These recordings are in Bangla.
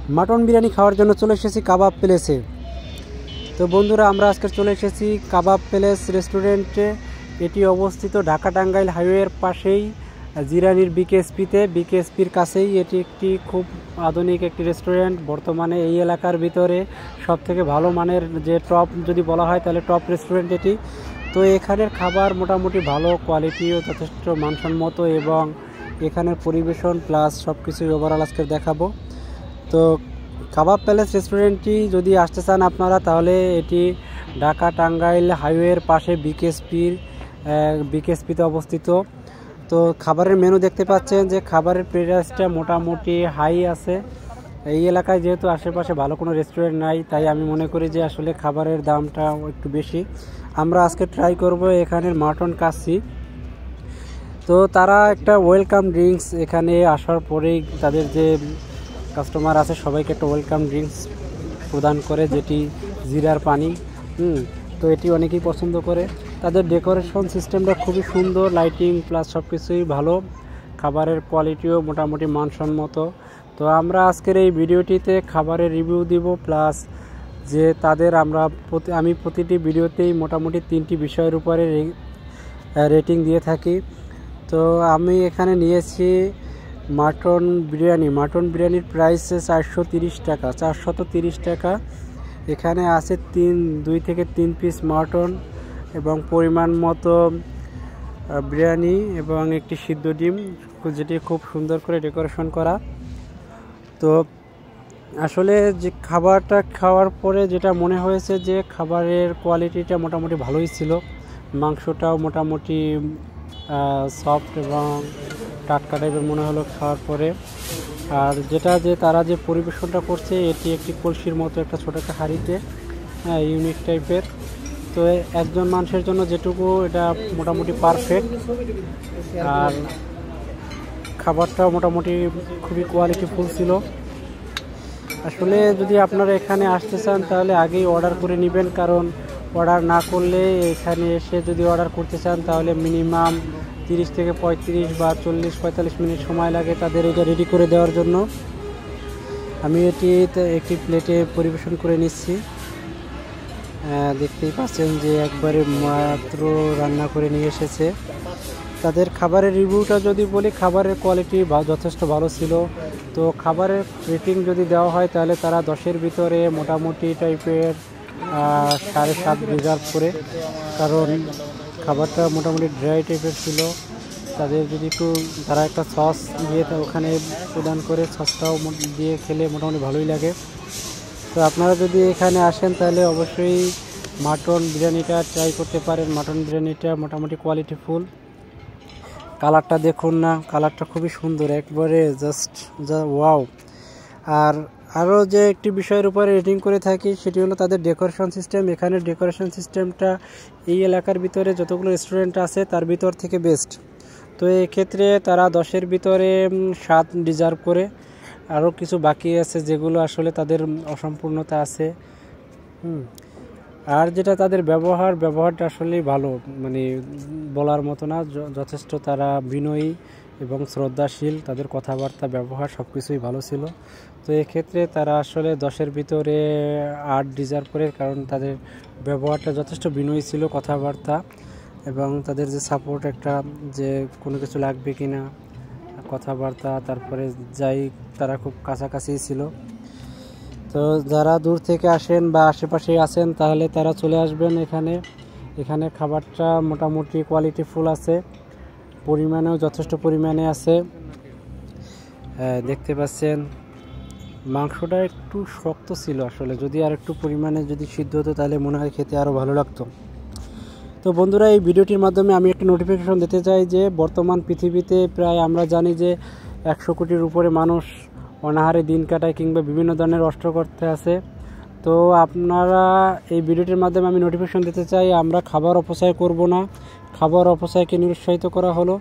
মাটন বিরিয়ানি খাওয়ার জন্য চলে এসেছি কাবাব প্লেসে। তো বন্ধুরা, আমরা আজকে চলে এসেছি কাবাব প্লেস রেস্টুরেন্টে। এটি অবস্থিত ঢাকা টাঙ্গাইল হাইওয়ের পাশেই জিরানির বিকেএসপিতে, বিকেএসপির কাছেই। এটি একটি খুব আধুনিক একটি রেস্টুরেন্ট। বর্তমানে এই এলাকার ভিতরে সবথেকে ভালো মানের যে টপ যদি বলা হয় তাহলে টপ রেস্টুরেন্ট এটি। তো এখানের খাবার মোটামুটি ভালো কোয়ালিটিও যথেষ্ট মানসম্মত, এবং এখানের পরিবেশন প্লাস সব কিছুই ওভারঅল আজকে দেখাবো। তো কাবাব প্যালেস রেস্টুরেন্টটি যদি আসতে চান আপনারা, তাহলে এটি ঢাকা টাঙ্গাইল হাইওয়ের পাশে বিকেএসপিতে অবস্থিত। তো খাবারের মেনু দেখতে পাচ্ছেন যে খাবারের প্রাইসটা মোটামুটি হাই আছে। এই এলাকায় যেহেতু আশেপাশে ভালো কোনো রেস্টুরেন্ট নাই, তাই আমি মনে করি যে আসলে খাবারের দামটা একটু বেশি। আমরা আজকে ট্রাই করব এখানের মাটন কাচ্চি। তো তারা একটা ওয়েলকাম ড্রিঙ্কস এখানে আসার পরেই তাদের যে কাস্টমার আছে সবাইকে একটা ওয়েলকাম ড্রিঙ্কস প্রদান করে, যেটি জিরার পানি। তো এটি অনেকেই পছন্দ করে। তাদের ডেকোরেশন সিস্টেমটা খুবই সুন্দর, লাইটিং প্লাস সব কিছুই ভালো, খাবারের কোয়ালিটিও মোটামুটি মানসম্মত। তো আমরা আজকের এই ভিডিওটিতে খাবারের রিভিউ দিব, প্লাস যে তাদের আমি প্রতিটি ভিডিওতেই মোটামুটি 3টি বিষয়ের উপরে রেটিং দিয়ে থাকি। তো আমি এখানে নিয়েছি মাটন বিরিয়ানির প্রাইস 430 টাকা, 430 টাকা। এখানে আছে 2 থেকে 3 পিস মাটন এবং পরিমাণ মতো বিরিয়ানি এবং একটি সিদ্ধ ডিম, যেটি খুব সুন্দর করে ডেকোরেশন করা। তো আসলে যে খাবারটা খাওয়ার পরে যেটা মনে হয়েছে যে খাবারের কোয়ালিটিটা মোটামুটি ভালোই ছিল। মাংসটাও মোটামুটি সফট এবং টাটকা টাইপের মনে হলো খাওয়ার পরে। আর তারা যে পরিবেশনটা করছে, এটি একটি কলসির মতো একটা ছোটো একটা হাঁড়িতে, ইউনিক টাইপের। তো একজন মানুষের জন্য যেটুকু, এটা মোটামুটি পারফেক্ট। আর খাবারটাও মোটামুটি খুবই কোয়ালিটিফুল ছিল। আসলে যদি আপনারা এখানে আসতে চান তাহলে আগেই অর্ডার করে নেবেন, কারণ অর্ডার না করলে এখানে এসে যদি অর্ডার করতে চান তাহলে মিনিমাম 30 থেকে 35 বা 40-45 মিনিট সময় লাগে তাদের এটা রেডি করে দেওয়ার জন্য। আমি এটি একটি প্লেটে পরিবেশন করে নিচ্ছি। দেখতেই পাচ্ছেন যে একবারে মাত্র রান্না করে নিয়ে এসেছে। তাদের খাবারের রিভিউটা যদি বলি, খাবারের কোয়ালিটি যথেষ্ট ভালো ছিল। তো খাবারের রেটিং যদি দেওয়া হয় তাহলে তারা 10-এর ভিতরে মোটামুটি টাইপের 7.5 রিজার্ভ করে, কারণ খাবারটা মোটামুটি ড্রাই টাইপের ছিল। তাদের যদি তারা একটা সস দিয়ে ওখানে প্রদান করে, সসটাও দিয়ে খেলে মোটামুটি ভালোই লাগে। তো আপনারা যদি এখানে আসেন তাহলে অবশ্যই মাটন বিরিয়ানিটা ট্রাই করতে পারেন। মাটন বিরিয়ানিটা মোটামুটি কোয়ালিটিফুল। কালারটা দেখুন না, কালারটা খুবই সুন্দর, একবারে জাস্ট ওয়াও। আর আরও যে একটি বিষয়ের উপরে রেটিং করে থাকি সেটি হলো তাদের ডেকোরেশন সিস্টেম। এখানে ডেকোরেশন সিস্টেমটা এই এলাকার ভিতরে যতগুলো রেস্টুরেন্ট আছে তার ভিতর থেকে বেস্ট। তো এক্ষেত্রে তারা 10-এর ভিতরে 7 ডিজার্ভ করে। আরও কিছু বাকি আছে যেগুলো আসলে তাদের অসম্পূর্ণতা আছে। আর যেটা তাদের ব্যবহারটা আসলেই ভালো, মানে বলার মতো না, যথেষ্ট তারা বিনয়ী এবং শ্রদ্ধাশীল। তাদের কথাবার্তা ব্যবহার সব কিছুই ভালো ছিল। তো এক্ষেত্রে তারা আসলে 10-এর ভিতরে 8 ডিজার্ভ করে, কারণ তাদের ব্যবহারটা যথেষ্ট বিনয়ী ছিল, কথাবার্তা এবং তাদের যে সাপোর্ট, একটা যে কোনো কিছু লাগবে কিনা কথাবার্তা, তারপরে তারা খুব কাছাকাছি ছিল। তো যারা দূর থেকে আসেন বা আশেপাশে আছেন তাহলে তারা চলে আসবেন এখানে খাবারটা মোটামুটি কোয়ালিটিফুল আছে, পরিমাণেও যথেষ্ট পরিমাণে আছে। দেখতে পাচ্ছেন মাংসটা একটু শক্ত ছিল, আসলে যদি আর একটু পরিমাণে যদি সিদ্ধ হতো তাহলে মনে হয় খেতে আরও ভালো লাগতো। তো বন্ধুরা, এই ভিডিওটির মাধ্যমে আমি একটা নোটিফিকেশন দিতে চাই যে বর্তমান পৃথিবীতে প্রায় আমরা জানি যে 100 কোটির উপরে মানুষ অনাহারে দিন কাটায় কিংবা বিভিন্ন ধরনের কষ্ট করতে আছে। তো আপনারা এই ভিডিওটির মাধ্যমে আমি নোটিফিকেশন দিতে চাই, আমরা খাবার অপচয় করব না। খাবার অপচয়কে নিরুৎসাহিত করা হলো।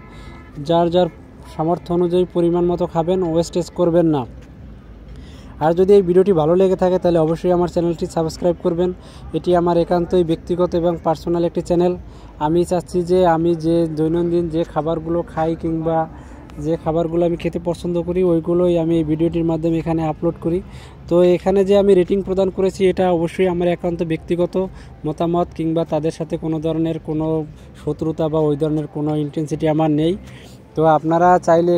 যার সামর্থ্য অনুযায়ী পরিমাণ মতো খাবেন, ওয়েস্টেজ করবেন না। আর যদি এই ভিডিওটি ভালো লেগে থাকে তাহলে অবশ্যই আমার চ্যানেলটি সাবস্ক্রাইব করবেন। এটি আমার একান্তই ব্যক্তিগত এবং পার্সোনাল একটি চ্যানেল। আমি চাচ্ছি যে আমি যে দৈনন্দিন যে খাবারগুলো খাই কিংবা যে খাবারগুলো আমি খেতে পছন্দ করি ওইগুলোই আমি এই ভিডিওটির মাধ্যমে এখানে আপলোড করি। তো এখানে যে আমি রেটিং প্রদান করেছি এটা অবশ্যই আমার একান্ত ব্যক্তিগত মতামত, কিংবা তাদের সাথে কোনো ধরনের কোনো শত্রুতা বা ওই ধরনের কোনো ইন্টেন্সিটি আমার নেই। তো আপনারা চাইলে